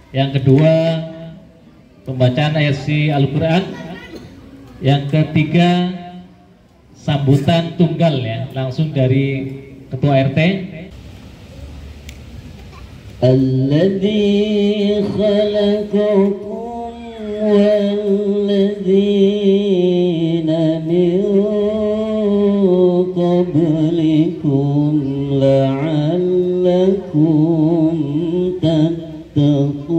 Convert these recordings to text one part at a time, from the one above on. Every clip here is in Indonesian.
Yang kedua, pembacaan ayat suci Al-Quran. Yang ketiga, sambutan tunggal ya, langsung dari Ketua RT. Alladzi khalaqakum walladzina min qablikum la'allakum tattaqun.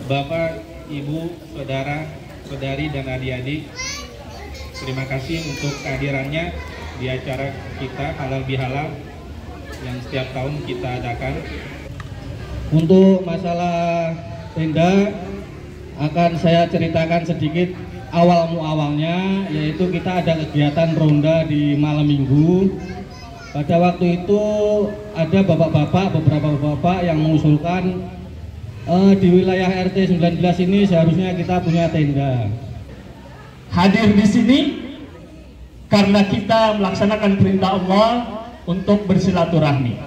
Bapak, Ibu, Saudara, Saudari, dan adik-adik, terima kasih untuk kehadirannya di acara kita Halal Bihalal yang setiap tahun kita adakan. Untuk masalah tenda akan saya ceritakan sedikit awalnya, yaitu kita ada kegiatan ronda di malam minggu. Pada waktu itu ada beberapa bapak yang mengusulkan di wilayah RT 19 ini seharusnya kita punya tenda. Hadir di sini karena kita melaksanakan perintah Allah untuk bersilaturahmi.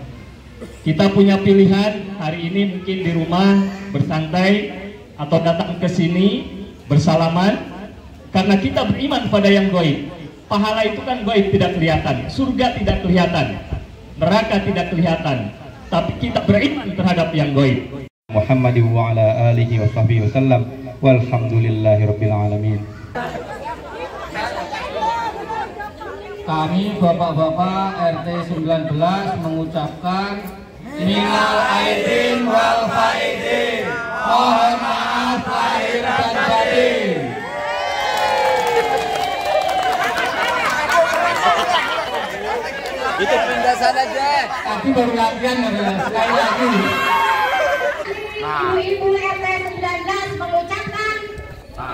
Kita punya pilihan hari ini mungkin di rumah bersantai atau datang ke sini bersalaman karena kita beriman pada yang gaib. Pahala itu kan gaib, tidak kelihatan, surga tidak kelihatan, neraka tidak kelihatan, tapi kita beriman terhadap yang gaib. Muhammad wa ala alihi wa sahbihi wasallam walhamdulillahi rabbil alamin. Kami bapak-bapak RT 19 mengucapkan minal aidin wal faidin, mohon maaf lahir dan batin. Itu penjelasan aja. Tapi baru latihan sekali lagi. Ibu-ibu RT 19 mengucapkan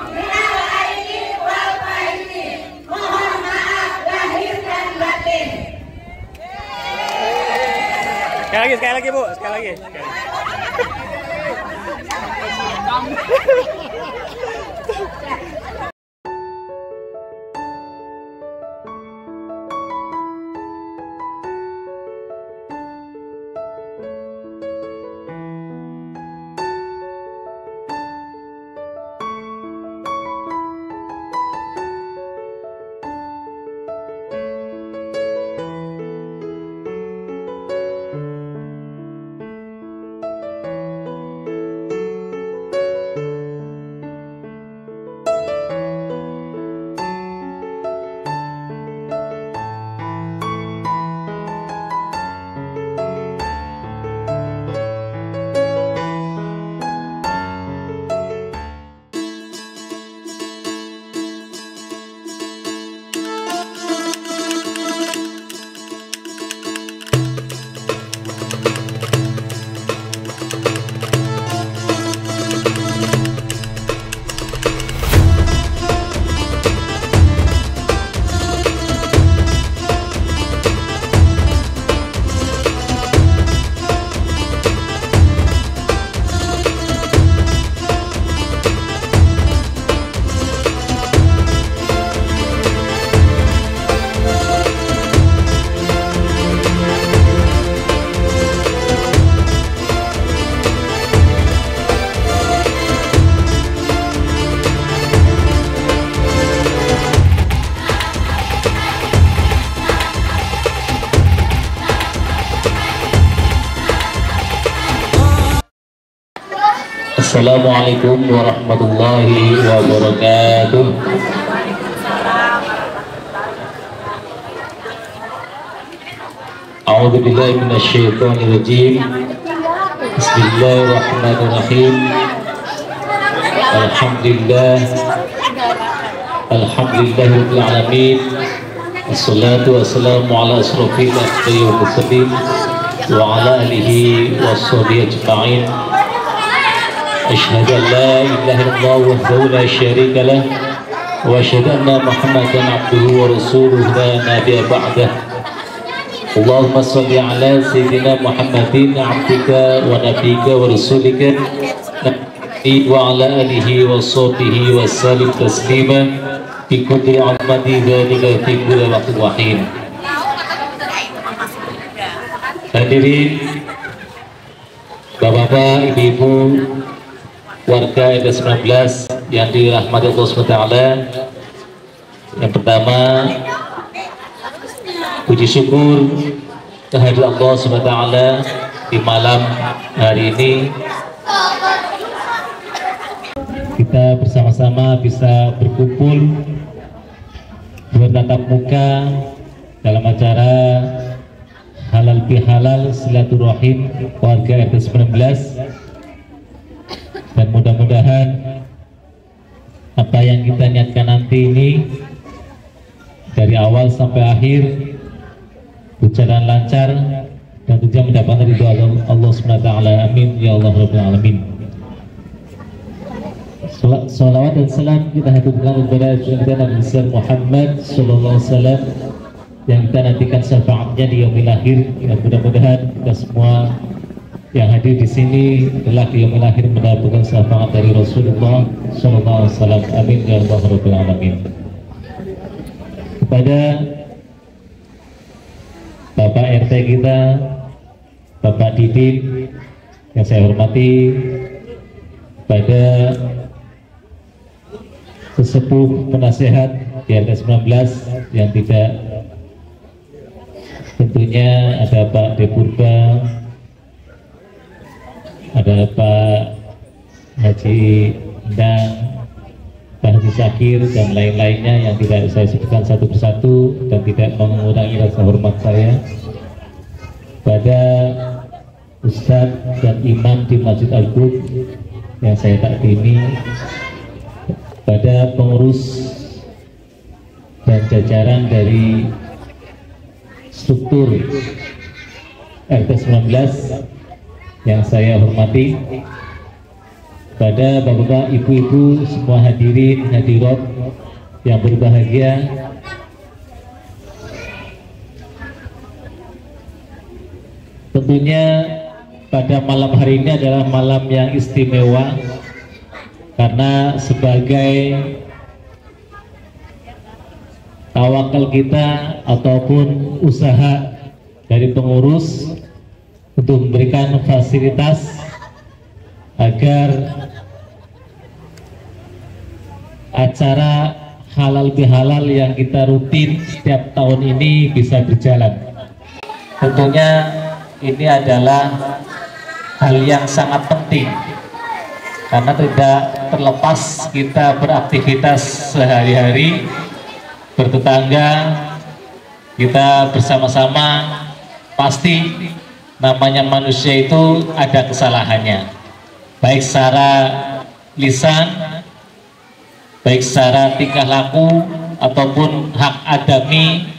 minal aidin wal faidin, mohon maaf lahir dan batin. Sekali lagi Bu, sekali lagi. Assalamualaikum warahmatullahi wabarakatuh. A'udzu billahi minasyaitonir rajim. Bismillahirrahmanirrahim. Alhamdulillahirabbil alamin. Wassalatu wassalamu ala asrofil anbiya'i wal mursalin wa ala alihi washabihi ajma'in. Asyhadu an la ilaha illallah wahdahu la syarika lah wa asyhadu anna Muhammadan abduhu wa rasuluhu la nabiyya ba'dah. Allahumma shalli ala sayyidina Muhammadin abdika wa nabiyyika wa rasulika wa ala alihi wa sahbihi wa sallim taslima bi kulli amati dzalika fi kulli waqtin wa hin. hadirin, Bapak-bapak, ibu-ibu, warga RT 19 yang dirahmati Allah SWT. Yang pertama, puji syukur kehadirat Allah SWT di malam hari ini. Kita bersama-sama bisa berkumpul bertatap muka dalam acara halal bihalal silaturahim warga RT 19, dan mudah-mudahan apa yang kita niatkan nanti ini dari awal sampai akhir berjalan lancar dan tentunya mendapatkan ridho Allah SWT. Amin ya Allah Rabbal Alamin. Salawat dan salam kita haturkan kepada junjungan Nabi Muhammad sallallahu alaihi wasallam yang kita nantikan syafaatnya di yaumil akhir. Dan mudah-mudahan kita semua yang hadir di sini adalah di yaumil akhir mendapatkan syafaat dari Rasulullah sallallahu alaihi wasallam. Amin ya Allah Rabbal Alamin. Kepada Bapak RT kita, Bapak Didin yang saya hormati, pada sesepuh penasehat di RT 19 yang tidak, tentunya ada Pak Depurba, ada Pak Haji Endang, Pak Haji Syakir, dan lain-lainnya yang tidak saya sebutkan satu persatu dan tidak mengurangi rasa hormat saya. Pada Ustadz dan Imam di Masjid Al-Qub yang saya takdimi, pada pengurus dan jajaran dari struktur RT 19 yang saya hormati, pada bapak-bapak, ibu-ibu, semua hadirin hadirat yang berbahagia, tentunya pada malam hari ini adalah malam yang istimewa karena sebagai tawakal kita ataupun usaha dari pengurus untuk memberikan fasilitas agar acara halal bihalal yang kita rutin setiap tahun ini bisa berjalan. Tentunya ini adalah hal yang sangat penting karena tidak terlepas kita beraktivitas sehari-hari bertetangga, kita bersama-sama, pasti namanya manusia itu ada kesalahannya, baik secara lisan, baik secara tingkah laku ataupun hak adami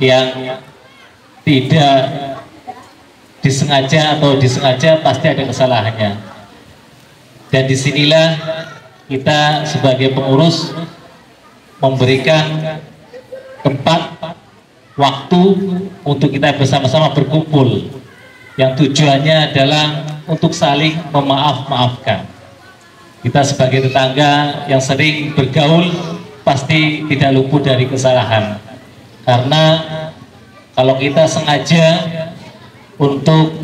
yang tidak disengaja atau disengaja, pasti ada kesalahannya. Dan disinilah kita sebagai pengurus memberikan tempat, waktu untuk kita bersama-sama berkumpul yang tujuannya adalah untuk saling memaaf-maafkan. Kita sebagai tetangga yang sering bergaul pasti tidak luput dari kesalahan, karena kalau kita sengaja untuk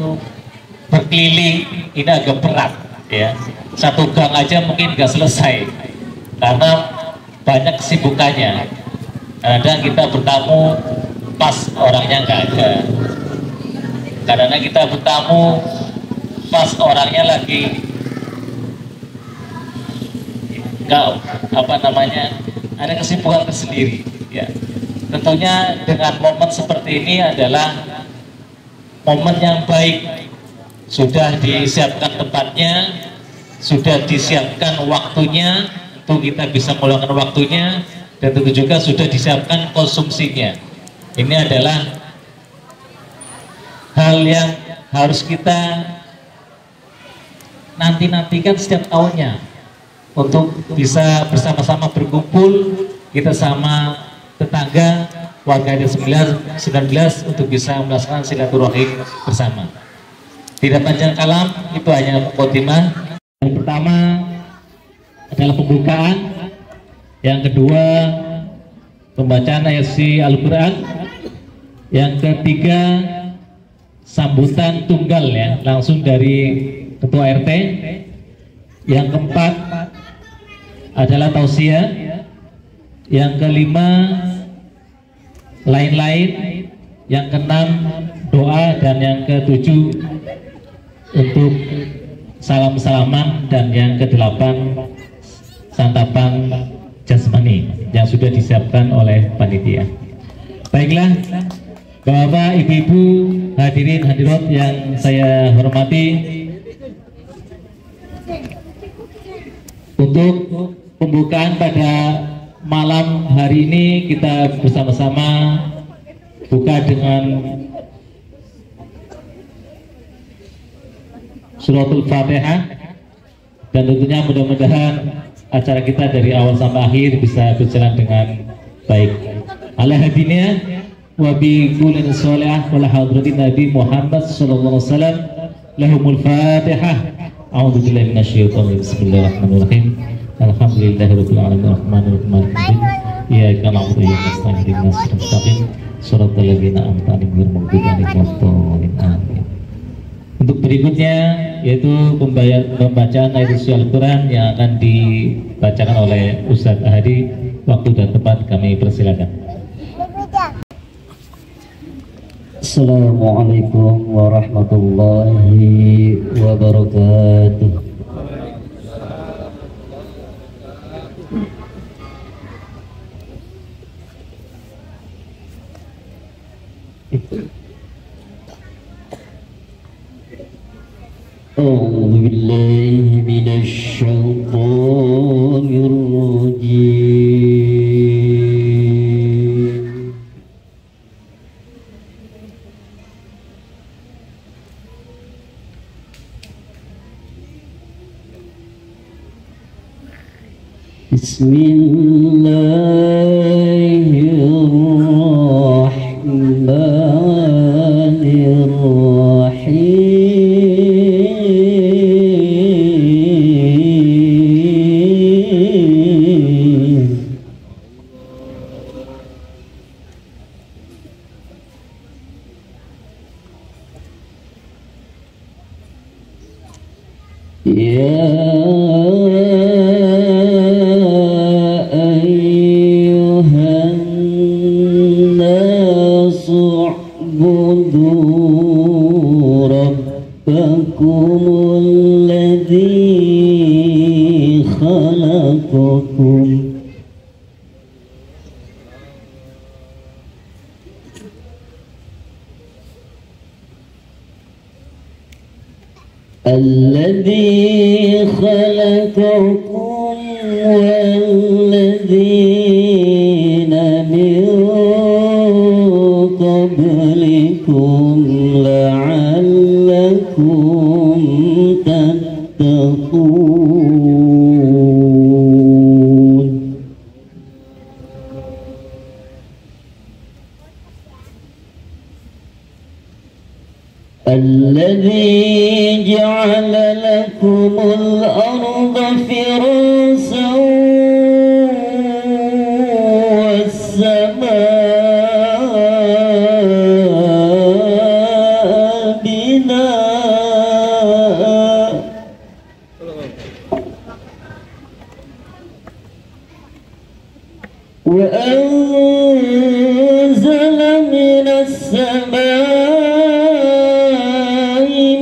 berkeliling ini agak berat ya, satu gang aja mungkin nggak selesai karena banyak kesibukannya. Kadang kita bertamu pas orangnya nggak ada, kadang kita bertamu pas orangnya lagi nggak ada kesibukan tersendiri ya. Tentunya dengan momen seperti ini adalah momen yang baik, sudah disiapkan tempatnya, sudah disiapkan waktunya untuk kita bisa meluangkan waktunya, dan tentu juga sudah disiapkan konsumsinya. Ini adalah hal yang harus kita nantikan setiap tahunnya untuk bisa bersama-sama berkumpul kita sama tetangga warga RT 19 untuk bisa melaksanakan silaturahim bersama. Tidak panjang kalam, itu hanya mukadimah. Yang pertama adalah pembukaan, yang kedua pembacaan ayat suci Al-Quran, yang ketiga sambutan tunggal ya, langsung dari Ketua RT. Yang keempat adalah tausiah. Yang kelima lain-lain. Yang keenam doa, dan yang ketujuh untuk salam-salaman, dan yang kedelapan santapan jasmani yang sudah disiapkan oleh panitia. Baiklah, Bapak, Ibu-ibu, hadirin hadirat yang saya hormati, untuk pembukaan pada malam hari ini kita bersama-sama buka dengan suratul Fatihah, dan tentunya mudah-mudahan acara kita dari awal sampai akhir bisa berjalan dengan baik. Ala hadinnya wa bi kullin sholih wa hadratin Nabi Muhammad sallallahu alaihi wasallam lahumul Fatihah. A'udzu billahi minasyaitonir rajim. Bismillahirrahmanirrahim. Alhamdulillahirabbil alamin arrahmanir rahim. Iyyaka na'budu wa iyyaka nasta'in ihdinas siratal mustaqim siratal ladzina an'amta 'alaihim ghairil maghdubi 'alaihim waladdallin. Amin. Untuk berikutnya yaitu pembacaan ayat suci Al-Quran yang akan dibacakan oleh Ustadz Ahadi. Waktu dan tempat kami persilakan. Assalamualaikum warahmatullahi wabarakatuh. أعوذ بالله من الشيطان الرجيم. بسم الله الرحمن الرحيم. يا أيها الناس اعبدوا ربكم الذي خلقكم والذين من قبلكم لعلكم تتقون. الذي جعل لكم الأرض فراشا والسماء بناء وأنزل من السماء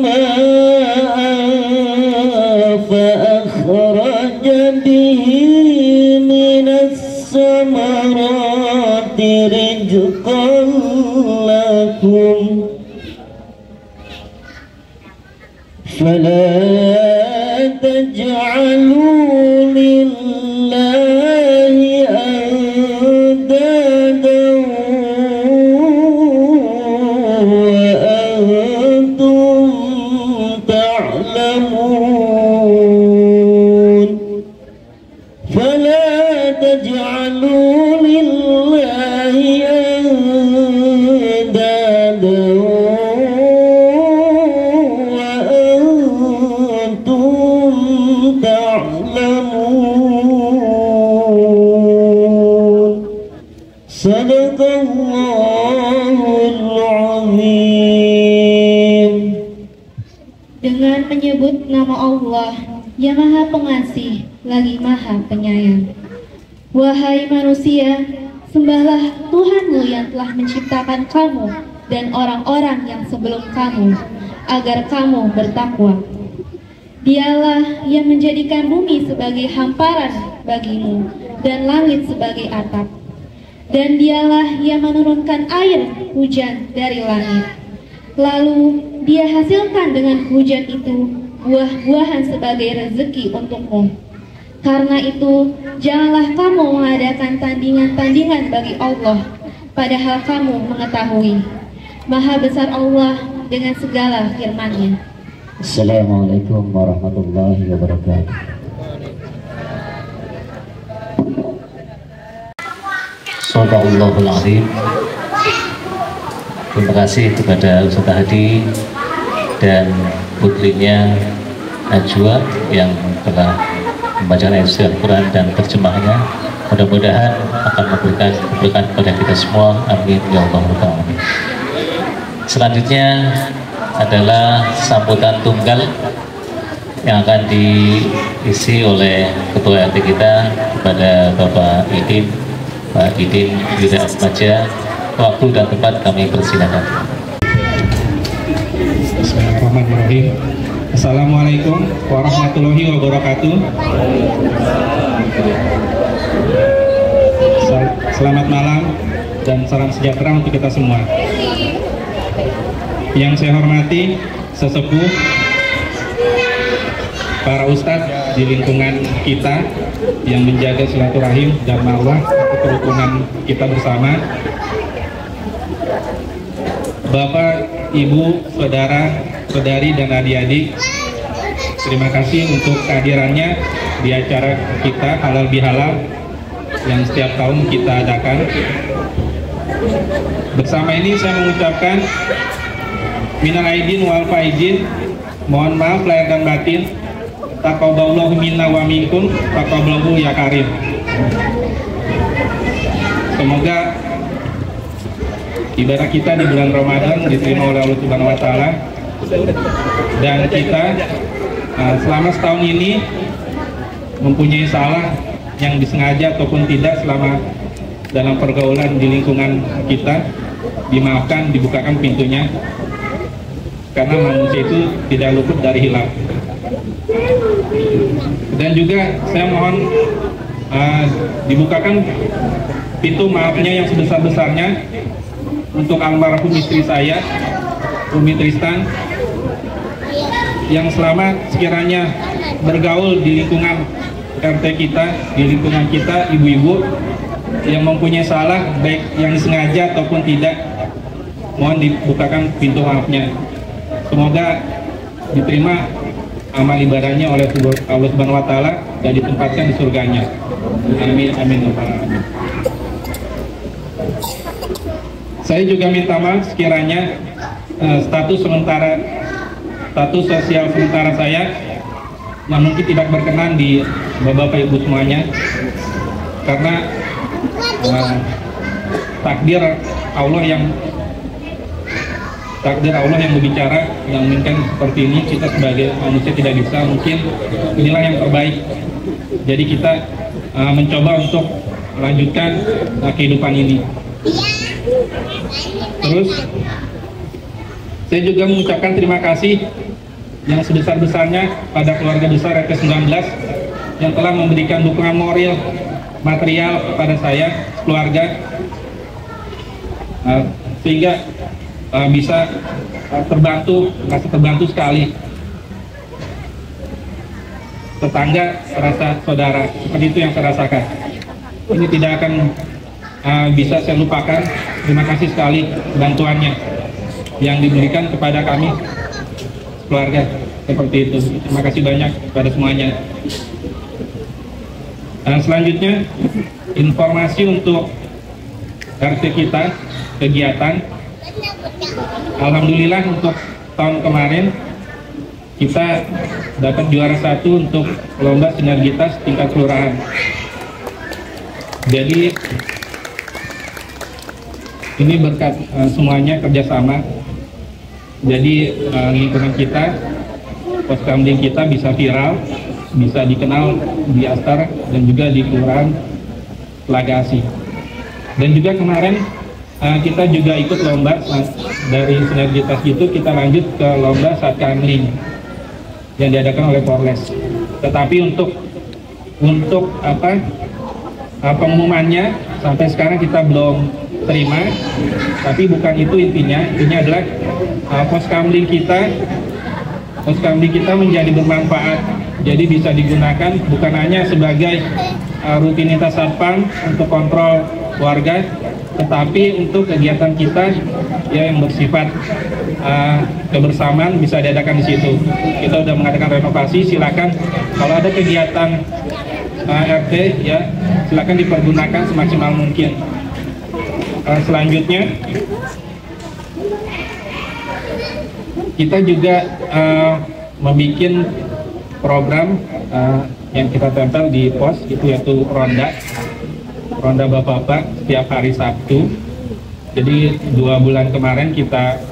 ماء فأخرج به من الثمرات رزقا لكم فلا تجعلوا لله أندادا وأنتم تعلمون. فلا تجعلوا لله أندادا وأنتم تعلمون. صدق الله العظيم. dengan menyebut nama Allah yang Maha Pengasih lagi Maha Penyayang. Wahai manusia, sembahlah Tuhanmu yang telah menciptakan kamu dan orang-orang yang sebelum kamu, agar kamu bertakwa. Dialah yang menjadikan bumi sebagai hamparan bagimu dan langit sebagai atap. Dan dialah yang menurunkan air hujan dari langit. Lalu dia hasilkan dengan hujan itu buah-buahan sebagai rezeki untukmu. Karena itu, janganlah kamu mengadakan tandingan-tandingan bagi Allah, padahal kamu mengetahui Maha besar Allah dengan segala firman-Nya. Assalamualaikum warahmatullahi wabarakatuh. Shadaqallahul Azim. Terima kasih kepada Ustaz Hadi dan putrinya Najwa yang telah membaca ayat Al-Quran dan terjemahnya. Mudah-mudahan akan memberikan keberkahan kepada kita semua. Amin ya Allah. Selanjutnya adalah sambutan tunggal yang akan diisi oleh Ketua RT kita kepada Bapak Idin, Pak Idin Yuda Asmaja. Waktu dan tempat kami persilakan. Bismillahirrahmanirrahim. Assalamualaikum warahmatullahi wabarakatuh. Selamat malam dan salam sejahtera untuk kita semua. Yang saya hormati sesepuh, para ustadz di lingkungan kita yang menjaga silaturahim dan marwah kerukunan kita bersama, Bapak, Ibu, Saudara, Saudari, dan adik-adik, terima kasih untuk kehadirannya di acara kita Halal Bihalal yang setiap tahun kita adakan. Bersama ini saya mengucapkan minal aidin wal faizin, mohon maaf lahir dan batin, taqabbalallahu minna wa minkum, taqabbalahu ya karim. Semoga ibadah kita di bulan Ramadan diterima oleh Allah Subhanahu wa Ta'ala, dan kita selama setahun ini mempunyai salah yang disengaja ataupun tidak selama dalam pergaulan di lingkungan kita, dimaafkan, dibukakan pintunya, karena manusia itu tidak luput dari hilaf. Dan juga saya mohon dibukakan pintu maafnya yang sebesar-besarnya untuk almarhum istri saya, Umi Tristan, yang selama sekiranya bergaul di lingkungan RT kita, di lingkungan kita, ibu-ibu yang mempunyai salah baik yang disengaja ataupun tidak, mohon dibukakan pintu maafnya. Semoga diterima amal ibadahnya oleh Allah Subhanahu wa Ta'ala dan ditempatkan di surganya. Amin amin. Saya juga minta maaf sekiranya status sosial sementara saya yang mungkin tidak berkenan di Bapak Ibu semuanya, karena takdir Allah yang berbicara, yang mungkin seperti ini kita sebagai manusia tidak bisa, mungkin inilah yang terbaik. Jadi kita mencoba untuk melanjutkan kehidupan ini. Terus saya juga mengucapkan terima kasih yang sebesar-besarnya pada keluarga besar RT 19 yang telah memberikan dukungan moral, material kepada saya, keluarga, sehingga bisa merasa terbantu sekali. Tetangga serasa saudara, seperti itu yang saya rasakan. Ini tidak akan bisa saya lupakan. Terima kasih sekali bantuannya yang diberikan kepada kami keluarga, seperti itu. Terima kasih banyak kepada semuanya. Selanjutnya informasi untuk RT kita, kegiatan. Alhamdulillah untuk tahun kemarin kita dapat juara 1 untuk lomba sinergitas tingkat kelurahan. Jadi ini berkat semuanya kerjasama. Jadi lingkungan kita Poskamling kita bisa viral, bisa dikenal di Astar dan juga di Kelurahan Telaga Asih. Dan juga kemarin kita juga ikut lomba dari sinergitas itu, kita lanjut ke lomba Satkamling yang diadakan oleh Polres. Tetapi untuk pengumumannya sampai sekarang kita belum terima. Tapi bukan itu intinya adalah Poskamling kita menjadi bermanfaat. Jadi bisa digunakan bukan hanya sebagai rutinitas satpam untuk kontrol warga, tetapi untuk kegiatan kita ya yang bersifat kebersamaan bisa diadakan di situ. Kita sudah mengadakan renovasi, silakan kalau ada kegiatan RT ya silakan dipergunakan semaksimal mungkin. Selanjutnya kita juga membuat program yang kita tempel di pos itu yaitu ronda bapak-bapak setiap hari Sabtu. Jadi 2 bulan kemarin kita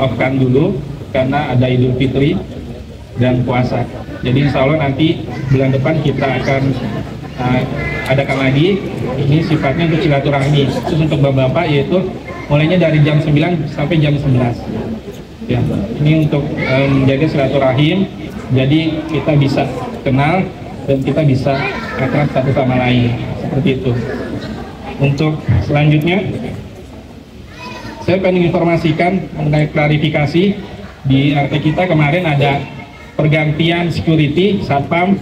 off-kan dulu karena ada Idul Fitri dan puasa. Jadi insya Allah nanti bulan depan kita akan adakan lagi. Ini sifatnya untuk silaturahmi khusus untuk bapak-bapak, yaitu mulainya dari jam 9 sampai jam 11 ya. Ini untuk menjaga silaturahim, jadi kita bisa kenal dan kita bisa akrab satu sama lain, seperti itu. Untuk selanjutnya saya pengen informasikan mengenai klarifikasi di RT kita. Kemarin ada pergantian security satpam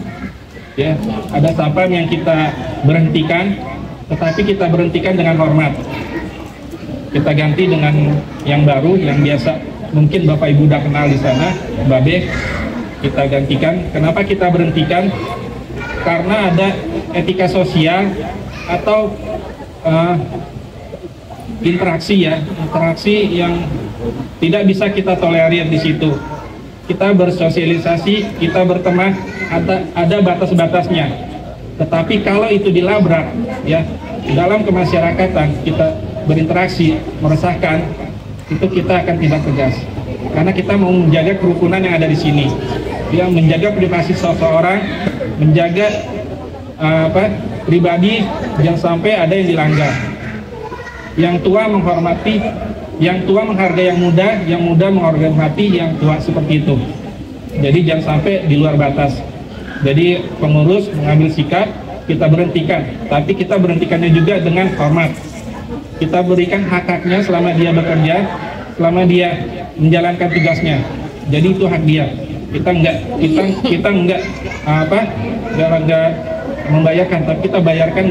ya, ada satpam yang kita berhentikan, tetapi kita berhentikan dengan hormat. Kita ganti dengan yang baru, yang biasa mungkin Bapak Ibu udah kenal di sana, Babe. Kita gantikan. Kenapa kita berhentikan? Karena ada etika sosial atau interaksi yang tidak bisa kita tolerir di situ. Kita bersosialisasi, kita berteman, ada batas-batasnya. Tetapi kalau itu dilabrak ya, dalam kemasyarakatan kita berinteraksi meresahkan, itu kita akan tindak tegas. Karena kita mau menjaga kerukunan yang ada di sini. Ya, menjaga privasi seseorang, menjaga pribadi, jangan sampai ada yang dilanggar. Yang tua menghormati, yang tua menghargai yang muda menghormati yang tua, seperti itu. Jadi jangan sampai di luar batas. Jadi pengurus mengambil sikap, kita berhentikan, tapi kita berhentikannya juga dengan hormat. Kita berikan hak-haknya selama dia bekerja, selama dia menjalankan tugasnya. Jadi itu hak dia. Kita enggak membayarkan, tapi kita bayarkan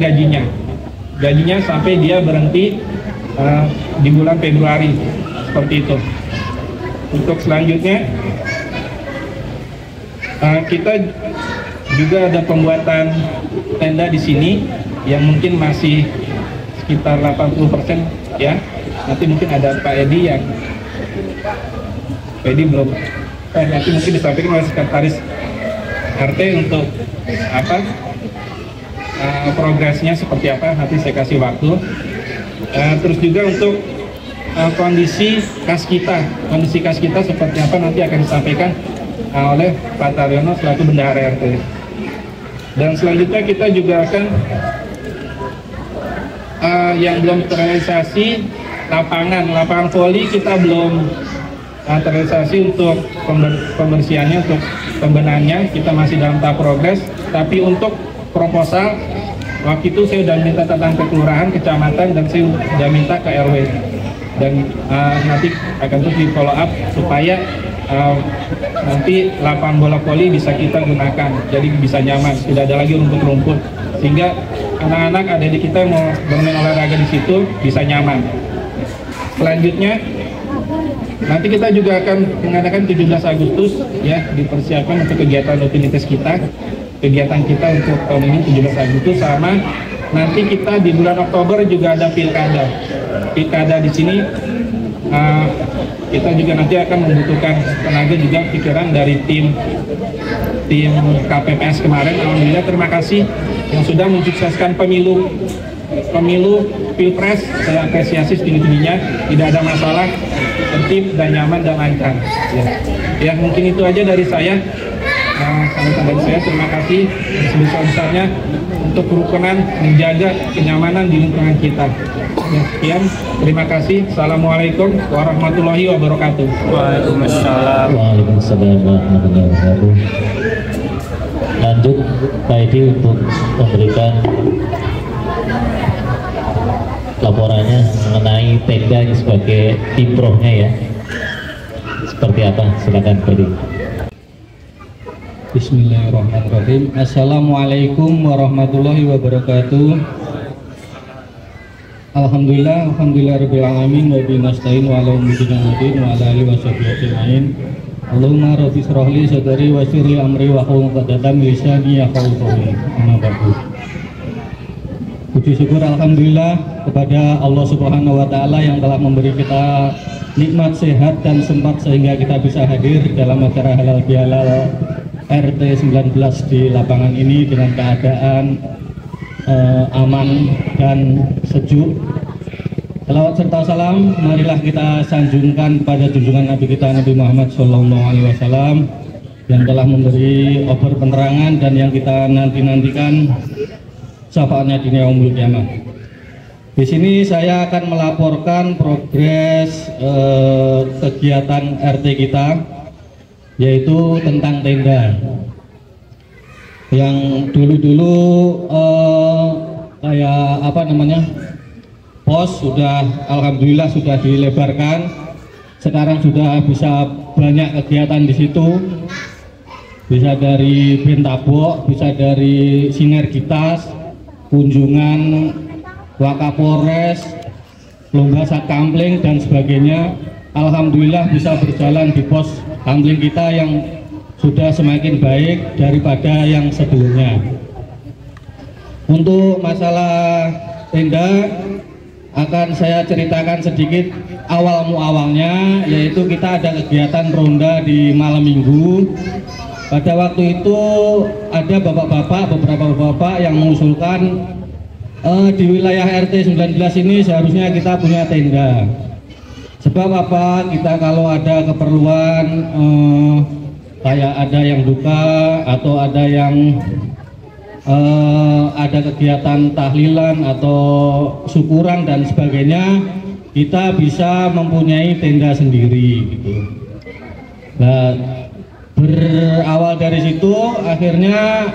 gajinya sampai dia berhenti di bulan Februari, seperti itu. Untuk selanjutnya kita juga ada pembuatan tenda di sini yang mungkin masih sekitar 80% ya. Nanti mungkin ada Pak Edi yang belum nanti mungkin disampaikan oleh sekretaris RT untuk progresnya seperti apa, nanti saya kasih waktu. Terus juga untuk kondisi kas kita seperti apa nanti akan disampaikan oleh Pak Taryono selaku bendahara RT. Dan selanjutnya kita juga akan yang belum terrealisasi lapangan voli kita belum terrealisasi untuk pembersihannya, untuk pembenahannya kita masih dalam tahap progres. Tapi untuk proposal waktu itu saya sudah minta tentang ke kelurahan, kecamatan, dan saya sudah minta ke RW, dan nanti akan terus di follow up supaya nanti lapangan bola voli bisa kita gunakan, jadi bisa nyaman, tidak ada lagi rumput-rumput, sehingga anak-anak adik kita mau bermain olahraga di situ bisa nyaman. Selanjutnya nanti kita juga akan mengadakan 17 Agustus ya, dipersiapkan untuk kegiatan rutinitas kita untuk tahun ini 17 Agustus, sama nanti kita di bulan Oktober juga ada pilkada di sini. Kita juga nanti akan membutuhkan tenaga juga, pikiran dari tim KPPS kemarin. Alhamdulillah, terima kasih yang sudah mensukseskan pemilu Pilpres. Saya apresiasi setinggi-tingginya, tidak ada masalah, dan tertib dan nyaman dan lancar. Ya mungkin itu aja dari saya. Sahabat-sahabat saya, terima kasih sebesar-besarnya untuk kerukunan menjaga kenyamanan di lingkungan kita. Ya, sekian, terima kasih. Assalamualaikum warahmatullahi wabarakatuh. Waalaikumsalam. Waalaikumsalam warahmatullahi wabarakatuh. Lanjut Pak Edi untuk memberikan laporannya mengenai tenda sebagai improhnya ya. Seperti apa? Silakan Pak Edi. Bismillahirrahmanirrahim. Assalamualaikum warahmatullahi wabarakatuh. Alhamdulillahirabbil alamin wa bihi nasta'in wa ala umuri dinil wa ala alihi washabihi ajmain. Allahumma rabbi shrah li sadri wa yassir li amri wa hlul 'uqdatam min lisani yafqahu qawli. Amma ba'du. Puji syukur alhamdulillah kepada Allah Subhanahu wa taala yang telah memberi kita nikmat sehat dan sempat sehingga kita bisa hadir dalam acara halal bihalal RT 19 di lapangan ini dengan keadaan aman dan sejuk. Selawat serta salam marilah kita sanjungkan pada junjungan Nabi kita Nabi Muhammad SAW yang telah memberi obat penerangan dan yang kita nantikan syafaatnya di yaumul kiamah. Di sini saya akan melaporkan progres kegiatan RT kita, yaitu tentang tenda yang dulu kayak apa namanya, pos sudah alhamdulillah sudah dilebarkan. Sekarang sudah bisa banyak kegiatan di situ, bisa dari Bentabok, bisa dari sinergitas, kunjungan Wakapolres, lomba satkampling dan sebagainya. Alhamdulillah bisa berjalan di pos kampling kita yang sudah semakin baik daripada yang sebelumnya. Untuk masalah tenda akan saya ceritakan sedikit awal muawalnya, yaitu kita ada kegiatan ronda di malam minggu. Pada waktu itu ada beberapa bapak yang mengusulkan di wilayah RT 19 ini seharusnya kita punya tenda. Sebab apa? Kita kalau ada keperluan kayak ada yang duka atau ada yang ada kegiatan tahlilan atau syukuran dan sebagainya, kita bisa mempunyai tenda sendiri gitu. Nah, berawal dari situ akhirnya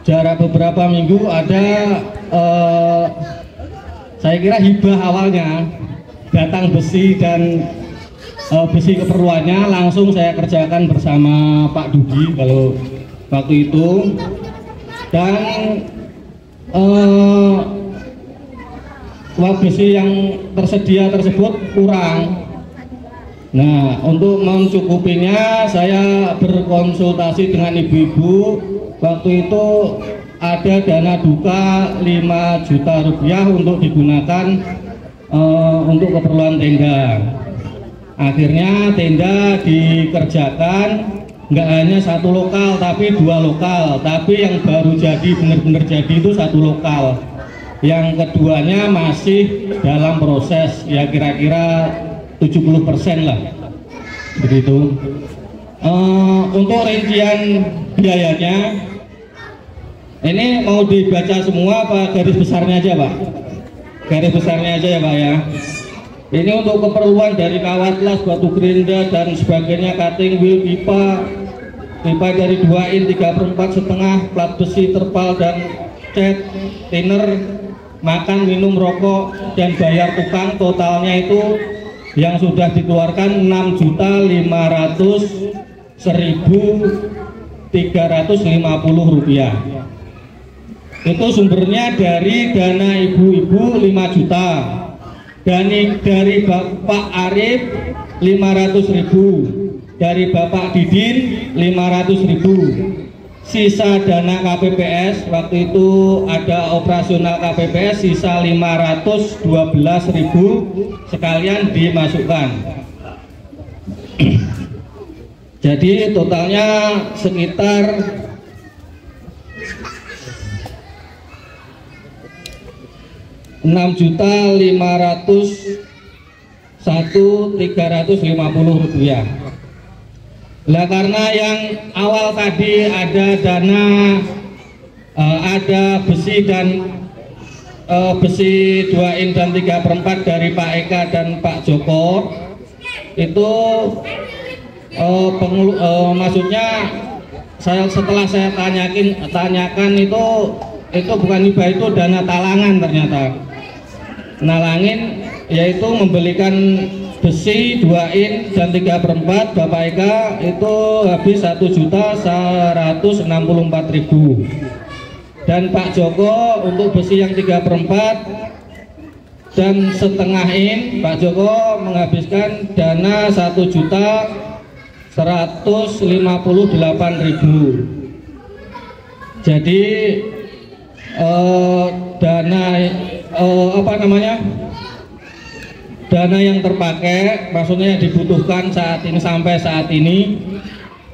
jarak beberapa minggu ada saya kira hibah awalnya, datang besi dan besi keperluannya langsung saya kerjakan bersama Pak Dudi kalau waktu itu, dan besi yang tersedia tersebut kurang. Nah, untuk mencukupinya saya berkonsultasi dengan ibu-ibu. Waktu itu ada dana duka 5 juta rupiah untuk digunakan untuk keperluan tenda. Akhirnya tenda dikerjakan nggak hanya satu lokal tapi 2 lokal, tapi yang baru jadi benar-benar jadi itu 1 lokal, yang keduanya masih dalam proses, ya kira-kira 70% lah begitu. Untuk rincian biayanya ini mau dibaca semua apa garis besarnya aja Pak? Garis besarnya aja ya Pak ya. Ini untuk keperluan dari kawat las, batu gerinda dan sebagainya, cutting wheel, pipa dari 2 in 3/4 plat besi, terpal dan cat, thinner, makan, minum, rokok dan bayar tukang, totalnya itu yang sudah dikeluarkan 6.101.350 rupiah. Itu sumbernya dari dana ibu-ibu 5 juta, dan dari Bapak Arif 500.000, dari Bapak Didin 500.000. Sisa dana KPPS waktu itu ada operasional KPPS sisa 512.000 sekalian dimasukkan. Jadi totalnya sekitar 6.501.350 Rp1.350. Lah karena yang awal tadi ada dana ada besi dan besi 2 in dan 3/4 dari Pak Eka dan Pak Joko itu maksudnya setelah saya tanyakan itu bukan hibah, itu dana talangan ternyata. Nalangin yaitu membelikan besi 2 in dan 3/4 Bapak Eka itu habis 1.164.000, dan Pak Joko untuk besi yang 3/4 dan setengah in Pak Joko menghabiskan dana 1.158.000. Jadi dana yang terpakai, maksudnya yang dibutuhkan saat ini sampai saat ini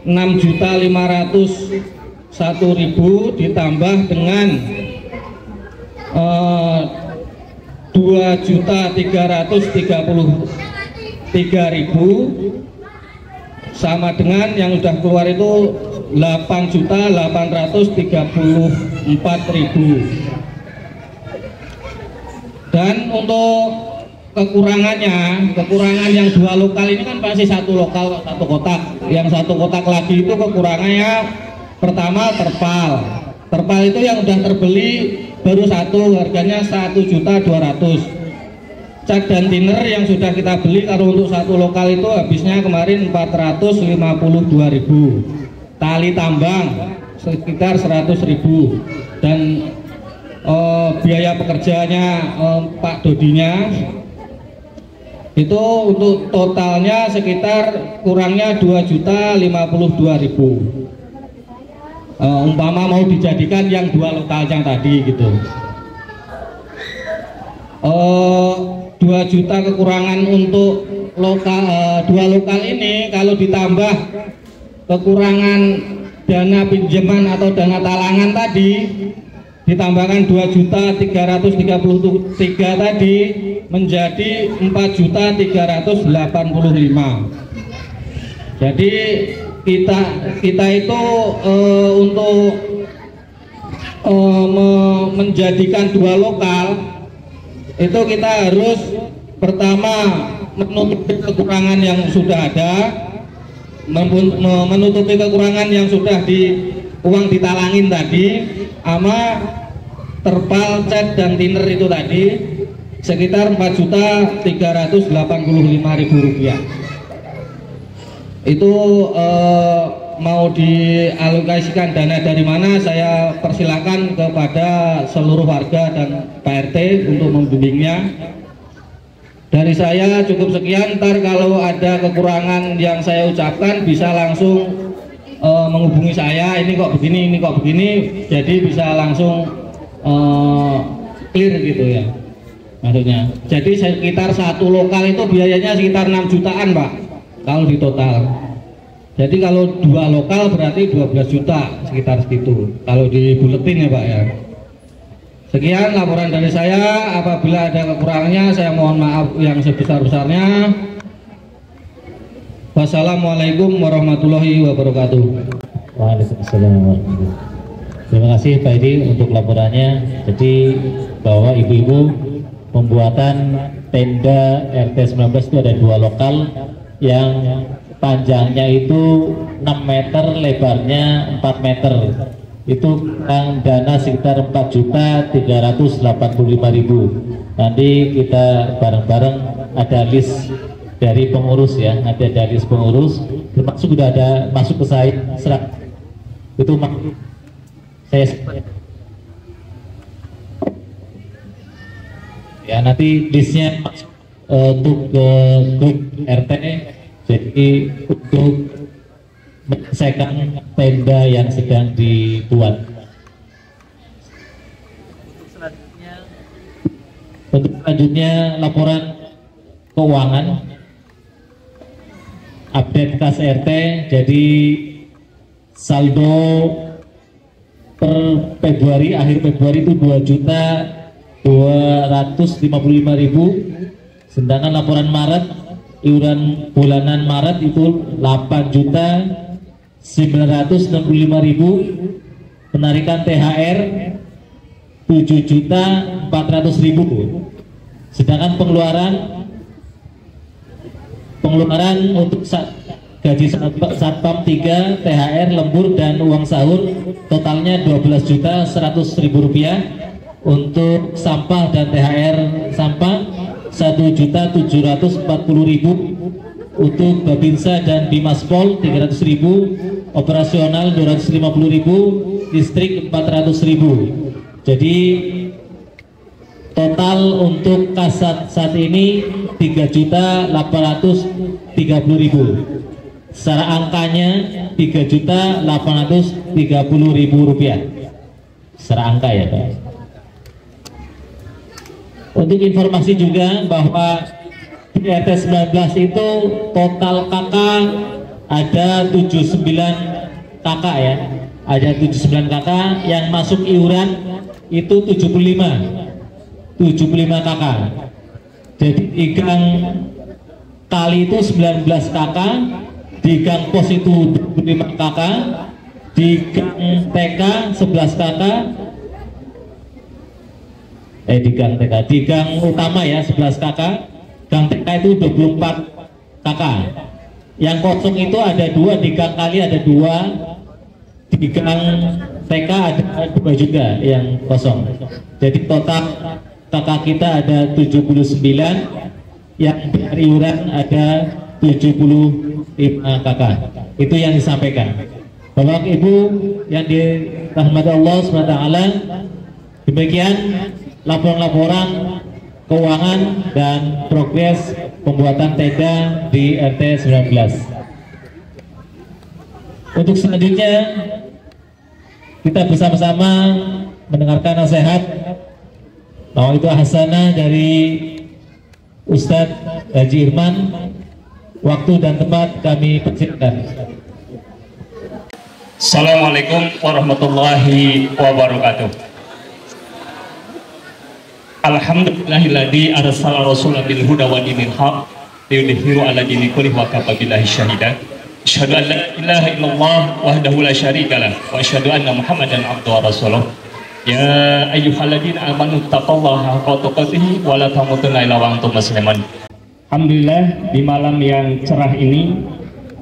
6.501.000 ditambah dengan 2.333.000 sama dengan yang sudah keluar itu 8.834.000. Dan untuk kekurangan yang 2 lokal ini kan masih 1 lokal 1 kotak. Yang 1 kotak lagi itu kekurangannya pertama terpal itu yang udah terbeli baru 1, harganya 1.200.000. Cat dan thinner yang sudah kita beli kalau untuk 1 lokal itu habisnya kemarin 452.000. Tali tambang sekitar 100.000, dan biaya pekerjaannya Pak Dodinya itu untuk totalnya sekitar kurangnya 2.052.000. Umpama mau dijadikan yang 2 lokalnya tadi gitu. 2 juta kekurangan untuk lokal 2 lokal ini, kalau ditambah kekurangan dana pinjaman atau dana talangan tadi, ditambahkan 2.333 tadi menjadi 4.385. Jadi kita itu untuk menjadikan 2 lokal itu kita harus pertama menutupi kekurangan yang sudah ada, menutupi kekurangan yang sudah uang ditalangin tadi, sama terpal, cat dan thinner itu tadi sekitar 4.385.000 rupiah. Itu mau dialokasikan dana dari mana, saya persilakan kepada seluruh warga dan Pak RT untuk membimbingnya. Dari saya cukup sekian. Ntar kalau ada kekurangan yang saya ucapkan bisa langsung menghubungi saya, ini kok begini, jadi bisa langsung clear gitu ya maksudnya. Jadi sekitar 1 lokal itu biayanya sekitar 6 jutaan Pak kalau di total. Jadi kalau 2 lokal berarti 12 juta sekitar segitu kalau dibuletin ya Pak ya. Sekian laporan dari saya. Apabila ada kekurangannya saya mohon maaf yang sebesar-besarnya. Wassalamualaikum warahmatullahi wabarakatuh. Waalaikumsalam warahmatullahi. Terima kasih Pak Edi untuk laporannya. Jadi bahwa ibu-ibu pembuatan tenda RT 19 itu ada 2 lokal yang panjangnya itu 6 meter, lebarnya 4 meter. Itu dana sekitar 4.385.000. Nanti kita bareng-bareng ada list dari pengurus ya, nanti ada list pengurus, termasuk sudah ada masuk ke saya serat itu saya ya, nanti listnya untuk ke grup RT, jadi untuk menyelesaikan tenda yang sedang dibuat. Untuk selanjutnya laporan keuangan update kas RT. Jadi saldo per Februari, akhir Februari itu 2.255.000, sedangkan laporan Maret iuran bulanan Maret itu 8.965.000, penarikan THR 7.400.000. Sedangkan pengeluaran untuk gaji Satpam 3, THR, lembur dan uang sahur totalnya 12.100.000 rupiah. Untuk sampah dan THR sampah 1.740.000. Untuk Babinsa dan Bimaspol 300.000, operasional 250.000, listrik 400.000. Jadi total untuk kasat saat ini 3.830.000. Secara angkanya 3.830.000 rupiah. Secara angka ya Pak. Untuk informasi juga bahwa di RT 19 itu total KK ada 79 KK ya. Ada 79 KK yang masuk iuran itu 75 KK. Jadi di gang kali itu 19 KK, di gang pos itu 25 KK, di gang TK 11 KK, di gang utama ya 11 KK, gang TK itu 24 KK. Yang kosong itu ada 2, di gang kali ada 2, di gang TK ada 2 juga yang kosong. Jadi total KK kita ada 79, yang bayar iuran ada 75 KK. Itu yang disampaikan. Bapak Ibu yang dirahmati Allah SWT, demikian laporan-laporan keuangan dan progres pembuatan tenda di RT 19. Untuk selanjutnya kita bersama-sama mendengarkan nasihat itu hasanah dari Ustadz Haji Irman. Waktu dan tempat kami persilakan. Assalamualaikum warahmatullahi wabarakatuh. Alhamdulillahilladzi arsala rasulahu bil huda wa dinil haq liyudhhiru 'ala dini kullihi wa kafa billahi shahida. Asyhadu an la ilaha illallah wahdahu la syarika lah wa asyhadu anna Muhammadan abduhu wa rasuluh. Ya ayyuhalladzina amanu taqullaha haqqa tuqatih wa la tamutunna illa wa antum muslimun. Alhamdulillah, di malam yang cerah ini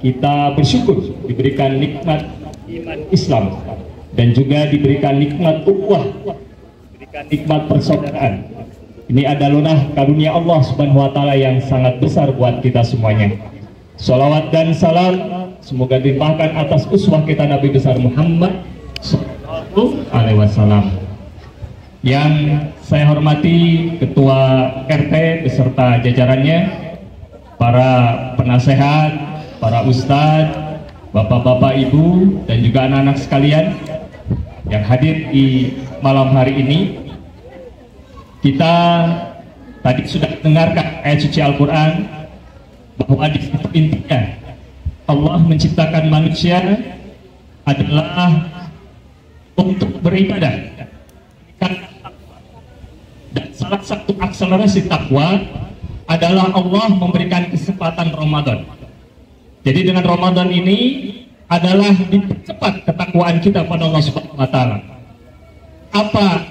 kita bersyukur diberikan nikmat iman Islam dan juga diberikan nikmat ukhuwah, diberikan nikmat persaudaraan. Ini adalah karunia Allah Subhanahu wa taala yang sangat besar buat kita semuanya. Shalawat dan salam semoga dilimpahkan atas uswah kita Nabi besar Muhammad sallallahu alaihi wasallam. Yang saya hormati Ketua RT beserta jajarannya, para penasehat, para ustadz, bapak-bapak, ibu, dan juga anak-anak sekalian yang hadir di malam hari ini. Kita tadi sudah mendengarkan ayat suci Al-Quran bahwa di situ intinya Allah menciptakan manusia adalah untuk beribadah. Dan salah satu akselerasi takwa adalah Allah memberikan kesempatan Ramadan. Jadi dengan Ramadan ini adalah dipercepat ketakwaan kita pada Allah Subhanahu wa taala. Apa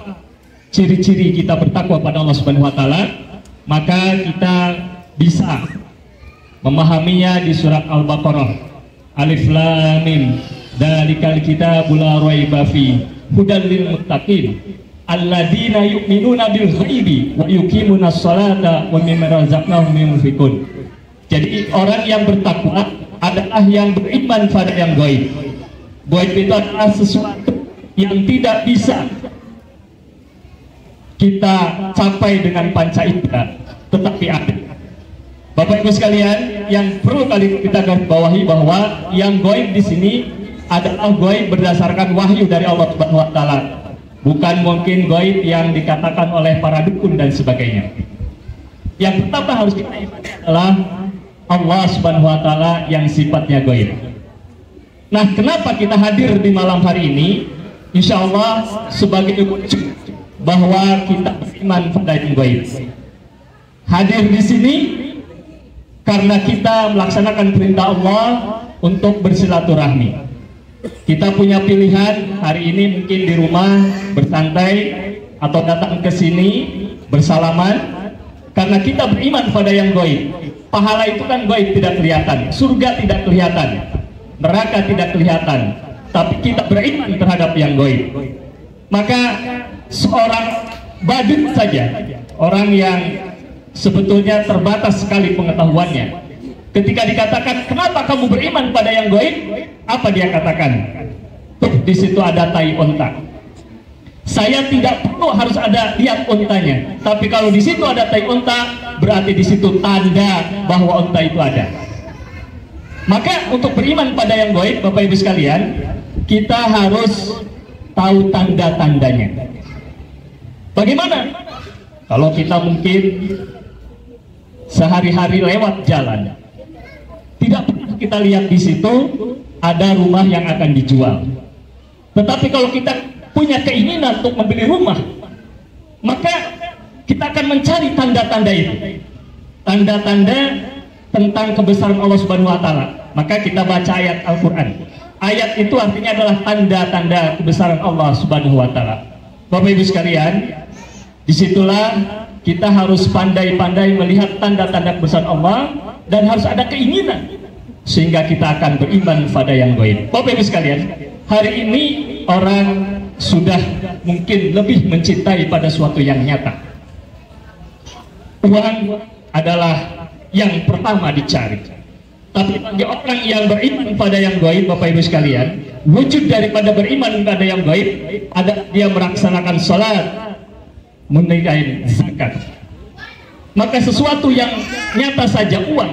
ciri-ciri kita bertakwa pada Allah Subhanahu wa taala? Maka kita bisa memahaminya di surat Al-Baqarah. Alif Lam Mim. Dzalikal kitabul la raiba fi hudal lil muttaqin alladzina yu'minuna bil ghaibi wa yuqimunas sholata wa mimma razaqnahum yunfiqun. Jadi orang yang bertakwa adalah yang beriman pada yang gaib. Gaib itu adalah sesuatu yang tidak bisa kita capai dengan panca indera, tetapi ada. Bapak Ibu sekalian, yang perlu kali kita garis bawahi bahwa yang gaib di sini adalah gaib berdasarkan wahyu dari Allah Subhanahu wa taala. Bukan mungkin gaib yang dikatakan oleh para dukun dan sebagainya. Yang pertama harus kita imani adalah Allah Subhanahu wa taala yang sifatnya gaib. Nah, kenapa kita hadir di malam hari ini? Insya Allah sebagai wujud bahwa kita beriman pada yang gaib. Hadir di sini karena kita melaksanakan perintah Allah untuk bersilaturahmi. Kita punya pilihan hari ini mungkin di rumah bersantai atau datang ke sini bersalaman, karena kita beriman pada yang gaib. Pahala itu kan gaib, tidak kelihatan, surga tidak kelihatan, neraka tidak kelihatan, tapi kita beriman terhadap yang gaib. Maka seorang badut saja, orang yang sebetulnya terbatas sekali pengetahuannya, ketika dikatakan kenapa kamu beriman pada yang gaib, apa dia katakan? Tuh, di situ ada tai onta. Saya tidak perlu harus ada lihat ontanya, tapi kalau di situ ada tai onta, berarti di situ tanda bahwa onta itu ada. Maka untuk beriman pada yang gaib, Bapak Ibu sekalian, kita harus tahu tanda-tandanya. Bagaimana? Kalau kita mungkin sehari-hari lewat jalan, tidak pernah kita lihat di situ ada rumah yang akan dijual. Tetapi kalau kita punya keinginan untuk membeli rumah, maka kita akan mencari tanda-tanda itu, tanda-tanda tentang kebesaran Allah Subhanahu wa Ta'ala. Maka kita baca ayat Al-Quran. Ayat itu artinya adalah tanda-tanda kebesaran Allah Subhanahu wa Ta'ala. Bapak Ibu sekalian, disitulah kita harus pandai-pandai melihat tanda-tanda kebesaran Allah, dan harus ada keinginan sehingga kita akan beriman pada yang gaib. Bapak Ibu sekalian, hari ini orang sudah mungkin lebih mencintai pada suatu yang nyata. Uang adalah yang pertama dicari. Tapi bagi orang yang beriman pada yang gaib, Bapak Ibu sekalian, wujud daripada beriman pada yang gaib ada dia melaksanakan sholat, menunaikan zakat. Maka sesuatu yang nyata saja, uang,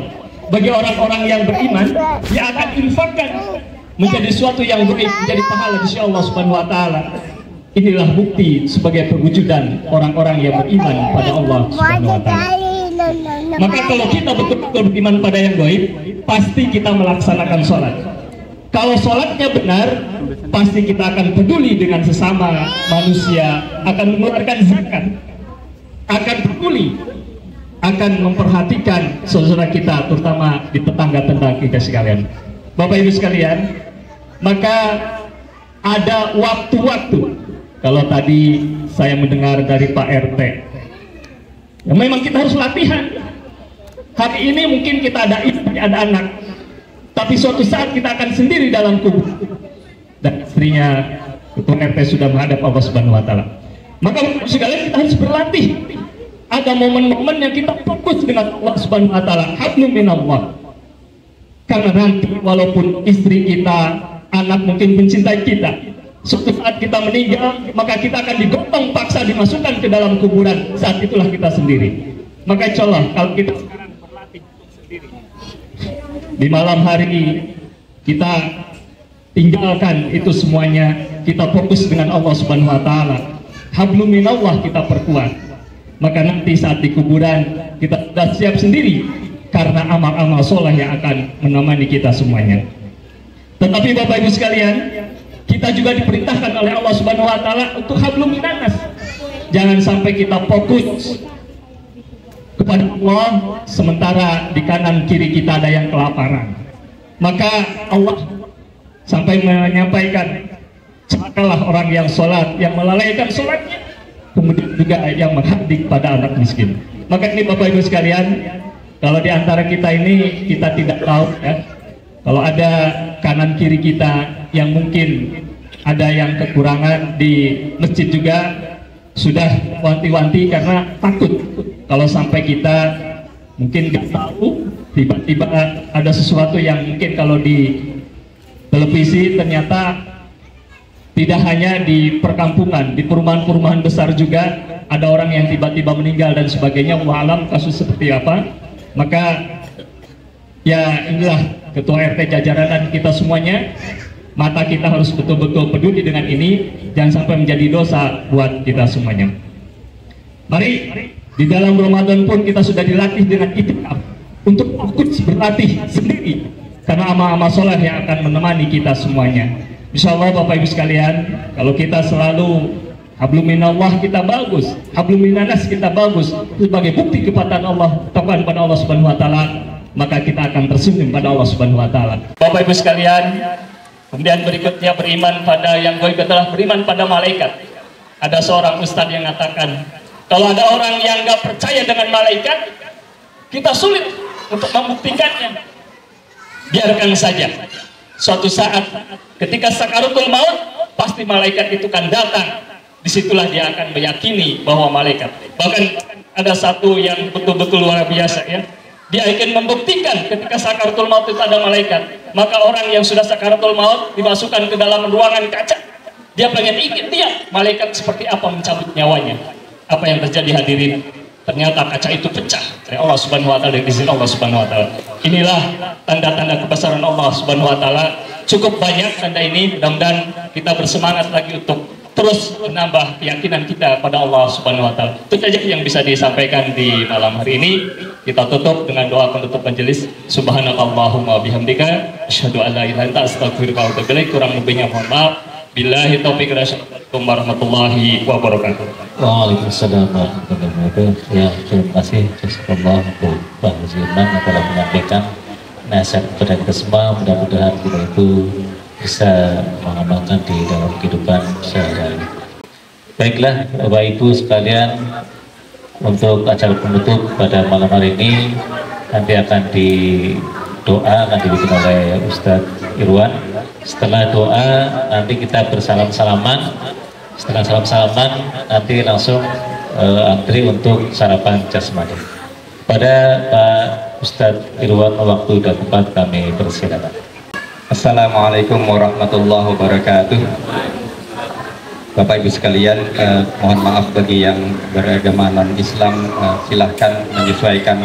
bagi orang-orang yang beriman, dia akan infakkan menjadi sesuatu yang gaib, menjadi pahala di sisi Allah Subhanahu wa Ta'ala. Inilah bukti sebagai perwujudan orang-orang yang beriman pada Allah Subhanahu wa Ta'ala. Maka kalau kita betul-betul beriman pada yang gaib, pasti kita melaksanakan sholat. Kalau sholatnya benar, pasti kita akan peduli dengan sesama manusia, akan mengeluarkan zakat, akan peduli, akan memperhatikan saudara kita, terutama di tetangga-tetangga kita sekalian. Bapak Ibu sekalian, maka ada waktu-waktu. Kalau tadi saya mendengar dari Pak RT, ya memang kita harus latihan. Hari ini mungkin kita ada istri, ada anak, tapi suatu saat kita akan sendiri dalam kubur, dan istrinya ketua RT sudah menghadap Allah Subhanahu wa Ta'ala. Maka sekalian kita harus berlatih. Ada momen-momen yang kita fokus dengan Allah Subhanahu wa Ta'ala, hablum minallah. Karena nanti walaupun istri kita, anak mungkin mencintai kita, suatu saat kita meninggal, maka kita akan digotong paksa dimasukkan ke dalam kuburan. Saat itulah kita sendiri. Maka insya Allah kalau kita sekarang berlatih sendiri, di malam hari kita tinggalkan itu semuanya, kita fokus dengan Allah Subhanahu wa Ta'ala, hablum minallah kita perkuat. Maka nanti saat di kuburan kita sudah siap sendiri, karena amal-amal soleh yang akan menemani kita semuanya. Tetapi Bapak Ibu sekalian, kita juga diperintahkan oleh Allah Subhanahu wa Ta'ala untuk hablum minanas. Jangan sampai kita fokus kepada Allah sementara di kanan kiri kita ada yang kelaparan. Maka Allah sampai menyampaikan, celakalah orang yang sholat, yang melalaikan sholatnya, kemudian juga yang menghardik pada anak miskin. Maka ini Bapak Ibu sekalian, kalau di antara kita ini kita tidak tahu ya, kalau ada kanan kiri kita yang mungkin ada yang kekurangan di masjid juga, sudah wanti-wanti karena takut kalau sampai kita mungkin nggak tahu, tiba-tiba ada sesuatu yang mungkin kalau di televisi ternyata tidak hanya di perkampungan, di perumahan-perumahan besar juga ada orang yang tiba-tiba meninggal dan sebagainya. Wallahu alam kasus seperti apa. Maka ya inilah ketua RT jajaran dan kita semuanya, mata kita harus betul-betul peduli dengan ini, jangan sampai menjadi dosa buat kita semuanya. Mari di dalam Ramadan pun kita sudah dilatih dengan itikaf untuk fokus berlatih sendiri, karena amal-amal soleh yang akan menemani kita semuanya. Insya Allah Bapak Ibu sekalian, kalau kita selalu hablum minallah kita bagus, hablum minanas kita bagus, sebagai bukti kepada Allah, kepada Allah Subhanahu wa Ta'ala, maka kita akan tersenyum pada Allah Subhanahu wa taala. Bapak Ibu sekalian, kemudian berikutnya beriman pada yang gaib adalah beriman pada malaikat. Ada seorang ustadz yang mengatakan, kalau ada orang yang nggak percaya dengan malaikat, kita sulit untuk membuktikannya. Biarkan saja. Suatu saat ketika sakaratul maut, pasti malaikat itu kan datang. Disitulah dia akan meyakini bahwa malaikat. Bahkan ada satu yang betul-betul luar biasa ya. Dia ingin membuktikan ketika sakaratul maut itu ada malaikat. Maka orang yang sudah sakaratul maut dimasukkan ke dalam ruangan kaca. Dia pengen lihat malaikat seperti apa mencabut nyawanya. Apa yang terjadi hadirin? Ternyata kaca itu pecah dari Allah Subhanahu wa taala, dari izin Allah Subhanahu wa taala. Inilah tanda-tanda kebesaran Allah Subhanahu wa taala. Cukup banyak tanda ini, mudah-mudahan kita bersemangat lagi untuk terus menambah keyakinan kita pada Allah Subhanahu wa taala. Itu saja yang bisa disampaikan di malam hari ini. Kita tutup dengan doa penutup majelis. Subhanakallahumma bihamdika asyhadu an la ilaha illa anta astaghfiruka wa atubu ilaik. Kurang lebihnya mohon maaf. Billahi taufiq warahmatullahi wabarakatuh. Waalaikumsalam warahmatullahi wabarakatuh. Ya, terima kasih jazakallah untuk Pak Zulman yang telah menyampaikan nasihat kepada kita semua. Mudah-mudahan kita itu bisa mengamalkan di dalam kehidupan sehari-hari. Baiklah Bapak Ibu sekalian, untuk acara penutup pada malam hari ini nanti akan akan dibikin oleh Ustadz Irwan. Setelah doa nanti kita bersalam-salaman. Setelah salam-salaman nanti langsung antri untuk sarapan jasmani. Pada Pak Ustadz Irwan, waktu dan tempat kami persilakan. Assalamualaikum warahmatullahi wabarakatuh. Bapak Ibu sekalian, mohon maaf bagi yang beragama non-Islam, silahkan menyesuaikan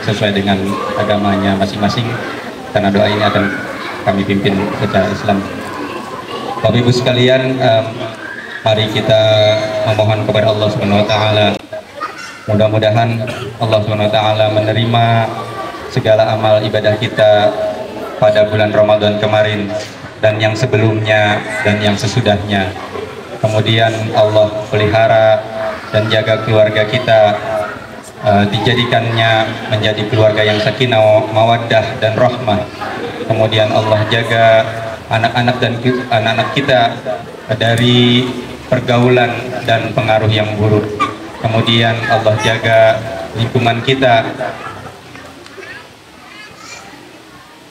sesuai dengan agamanya masing-masing, karena doa ini akan kami pimpin secara Islam. Bapak Ibu sekalian, mari kita memohon kepada Allah Subhanahu wa taala. Mudah-mudahan Allah Subhanahu wa taala menerima segala amal ibadah kita pada bulan Ramadan kemarin dan yang sebelumnya dan yang sesudahnya. Kemudian Allah pelihara dan jaga keluarga kita, dijadikannya menjadi keluarga yang sakinah, mawaddah dan rahmah. Kemudian Allah jaga anak-anak kita dari pergaulan dan pengaruh yang buruk. Kemudian Allah jaga lingkungan kita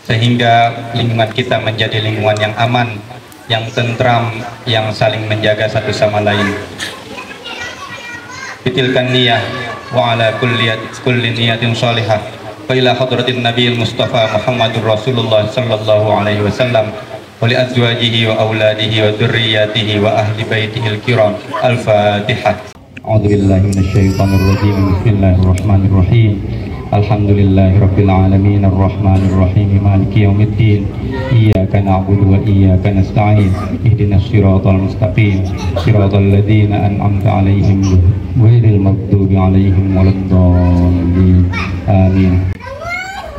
sehingga lingkungan kita menjadi lingkungan yang aman, yang tentram, yang saling menjaga satu sama lain. Bitilkan niyah wa ala kulli niyatin salihah wa ila hadratin nabiyil mustafa Muhammadur Rasulullah sallallahu alaihi wasallam wa li azwajihi wa auladihi wa dzurriyyatihi wa ahli baitihil kiram. Al-Fatihah. A'udzubillahi minasyaitonir rajim. Bismillahirrahmanirrahim. Alhamdulillahi rabbil alamin arrahmanir rahim maliki yaumiddin iyyaka na'budu wa iyyaka nasta'in ihdinas siratal mustaqim siratal ladzina an'amta 'alaihim ghairil maghdubi 'alaihim waladdallin amin.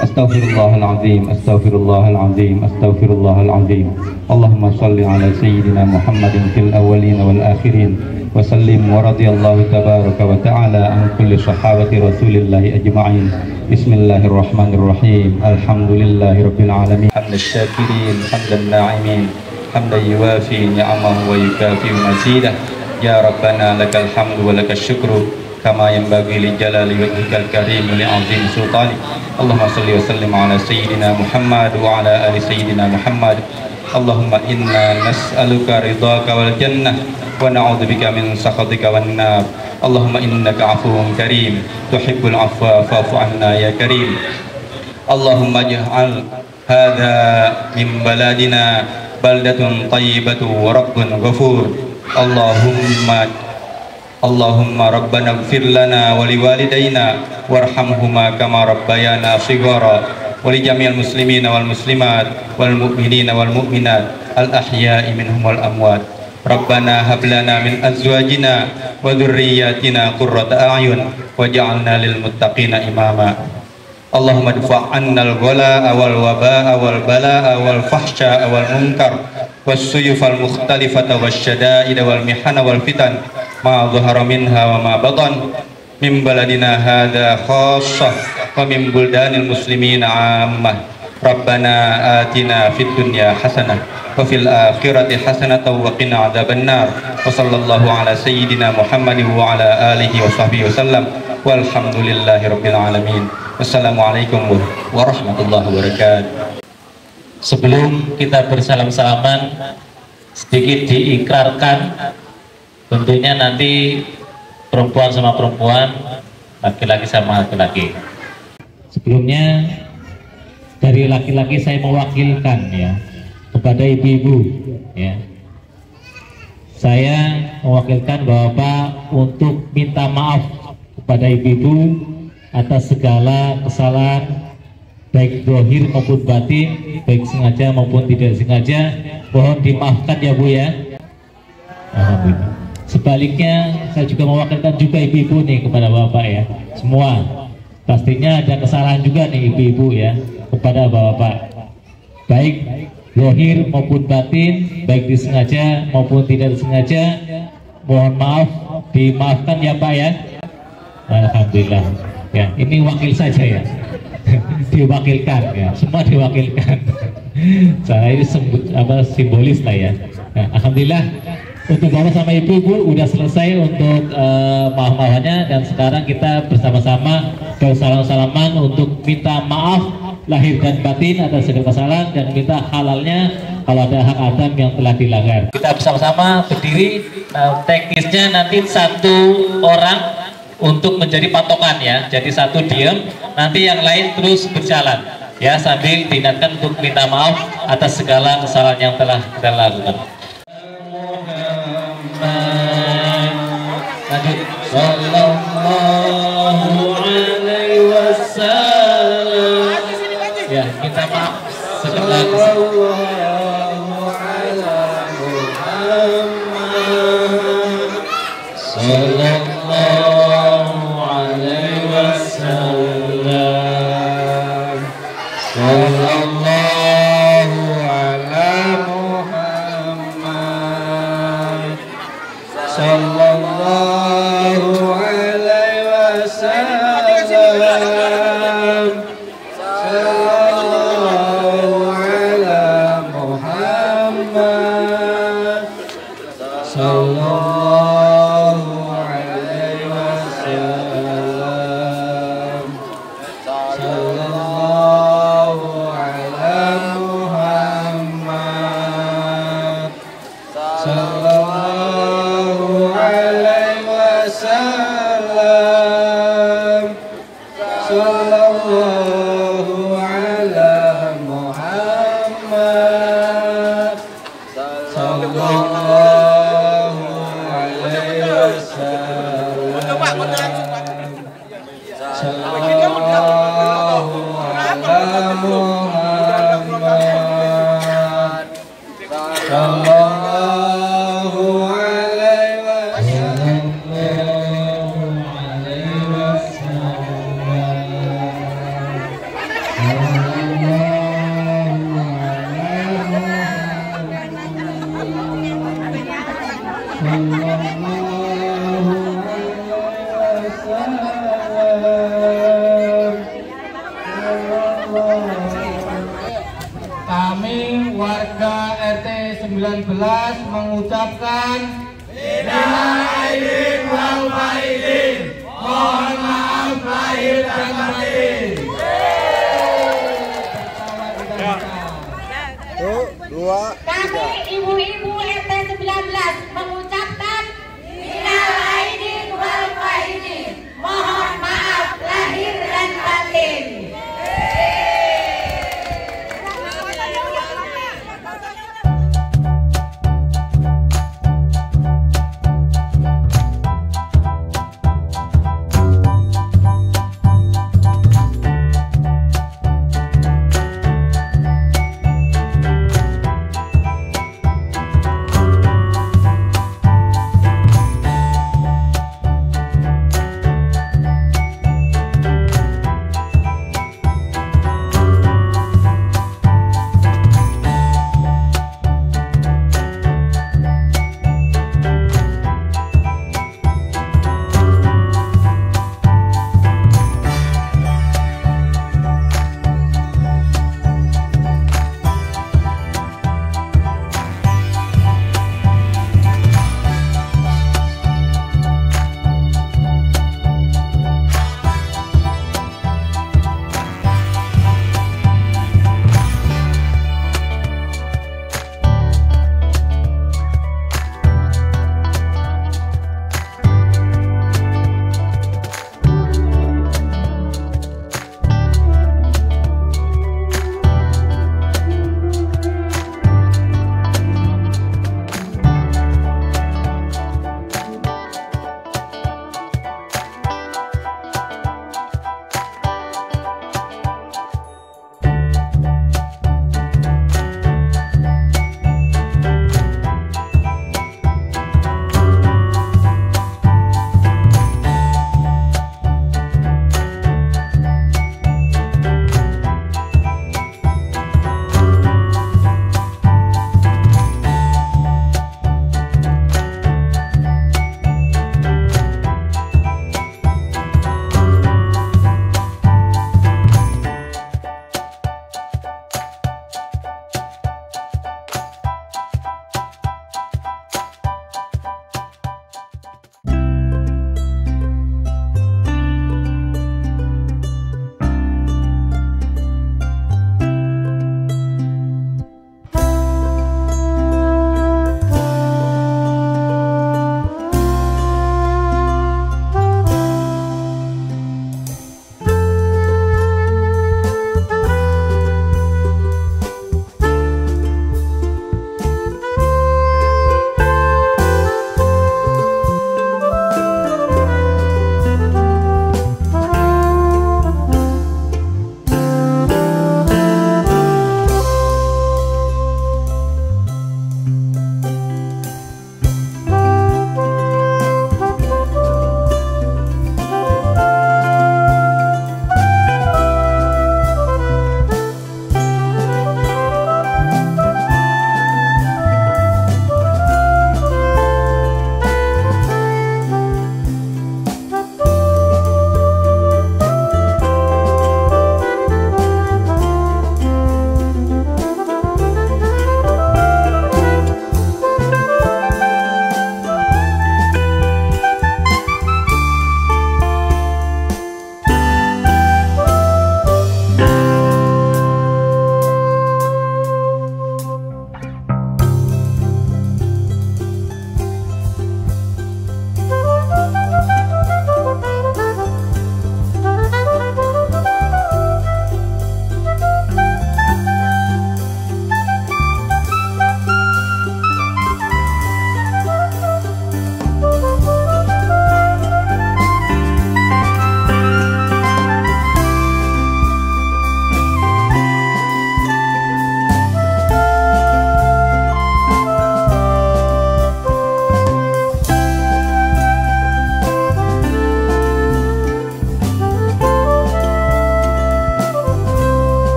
Astaghfirullahalazim, astaghfirullahalazim, astaghfirullahalazim. Allahumma shalli ala sayyidina Muhammadin fil awwalin wal akhirin wa sallim wa radiyallahu tabaraka wa ta'ala an kulli sahabati rasulillahi ajma'in. Bismillahirrahmanirrahim. Alhamdulillahi rabbil alamin. Hamdan syakirin, hamdan na'imin, hamdan yuwafi ni'amahu wa yukafi mazidah. Ya Rabbana lakal hamdu wa lakal syukru kama yanbaghi li jalali wajhikal karim li 'azim sultani. Allahumma shalli wa sallim ala sayyidina Muhammad wa ala ali sayyidina Muhammad. Allahumma inna nas'aluka ridhaka wal jannah wa na'udzubika min sakhatika wan nar. Allahumma innaka 'afuwwun karim tuhibbul 'afwa fa'fu 'anna ya karim. Allahumma ij'al hadha min baladina baldatun thayyibatu wa rabbun ghafur. Allahumma rabbana ighfir lana wa liwalidayna warhamhuma kama rabbayana shighara wa li jami'il muslimina wal muslimat wal mu'minina wal mu'minat al ahya'i minhum wal amwat. Rabbana hab lana min azwajina wa dhurriyyatina qurrata a'yun waj'alna lil muttaqina imama. Allahumma dfa' 'annal ghalaa wal wabaa wal balaa wal fahsyaa wal munkar was suyufal mukhtalifata wasyada'id wal mihana wal fitan ma dhahara minha wa ma batan min baladina hadza khassah wa min buldanil muslimin 'ammah. Rabbana atina fid dunya hasanah wa fil akhirati hasanah wa qina adzabannar. Wa sallallahu ala sayyidina Muhammadin wa ala alihi wa sahbihi wasallam. Walhamdulillahirabbil alamin. Wassalamualaikum warahmatullahi wabarakatuh. Sebelum kita bersalam-salaman, sedikit diikrarkan, tentunya nanti perempuan sama perempuan, laki-laki sama laki-laki. Sebelumnya dari laki-laki saya mewakilkan ya kepada ibu-ibu ya. Saya mewakilkan Bapak untuk minta maaf kepada ibu-ibu atas segala kesalahan baik zahir maupun batin, baik sengaja maupun tidak sengaja. Mohon dimaafkan ya Bu ya. Alhamdulillah. Sebaliknya saya juga mewakilkan juga ibu-ibu nih kepada Bapak ya. Semua pastinya ada kesalahan juga nih ibu-ibu ya kepada Bapak, baik zahir maupun batin, baik disengaja maupun tidak disengaja. Mohon maaf, dimaafkan ya Pak ya. Alhamdulillah ya, ini wakil saja ya. Diwakilkan ya, semua diwakilkan. Saya ini simbolis lah ya. Nah, alhamdulillah untuk Bapak sama Ibu udah selesai untuk maaf-maafannya, dan sekarang kita bersama-sama bersalam-salaman untuk minta maaf lahir dan batin atas segala kesalahan dan minta halalnya kalau ada hak Adam yang telah dilanggar. Kita bersama-sama berdiri, teknisnya nanti satu orang untuk menjadi patokan ya, jadi satu diem, nanti yang lain terus berjalan ya, sambil diingatkan untuk minta maaf atas segala kesalahan yang telah kita lakukan. Sallallahu alaihi wasallam. Ya, minta maaf segala kesalahan. Kami warga RT 19 mengucapkan minal aidin wal faizin, mohon maaf lahir dan batin. Kami ibu-ibu RT 19 mengucapkan minal aidin wal faizin, mohon maaf lahir dan batin.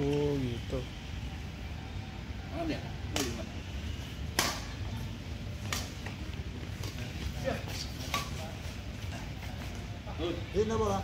Oh gitu. Ini bola.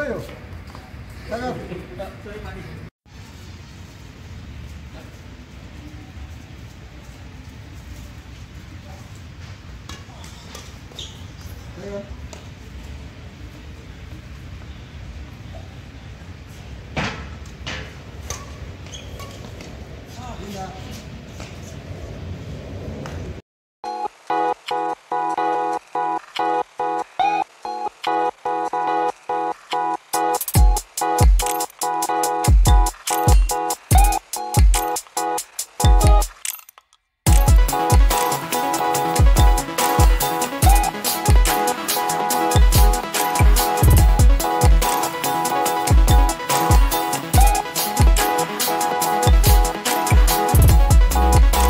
Yo. Tangan. Ayo.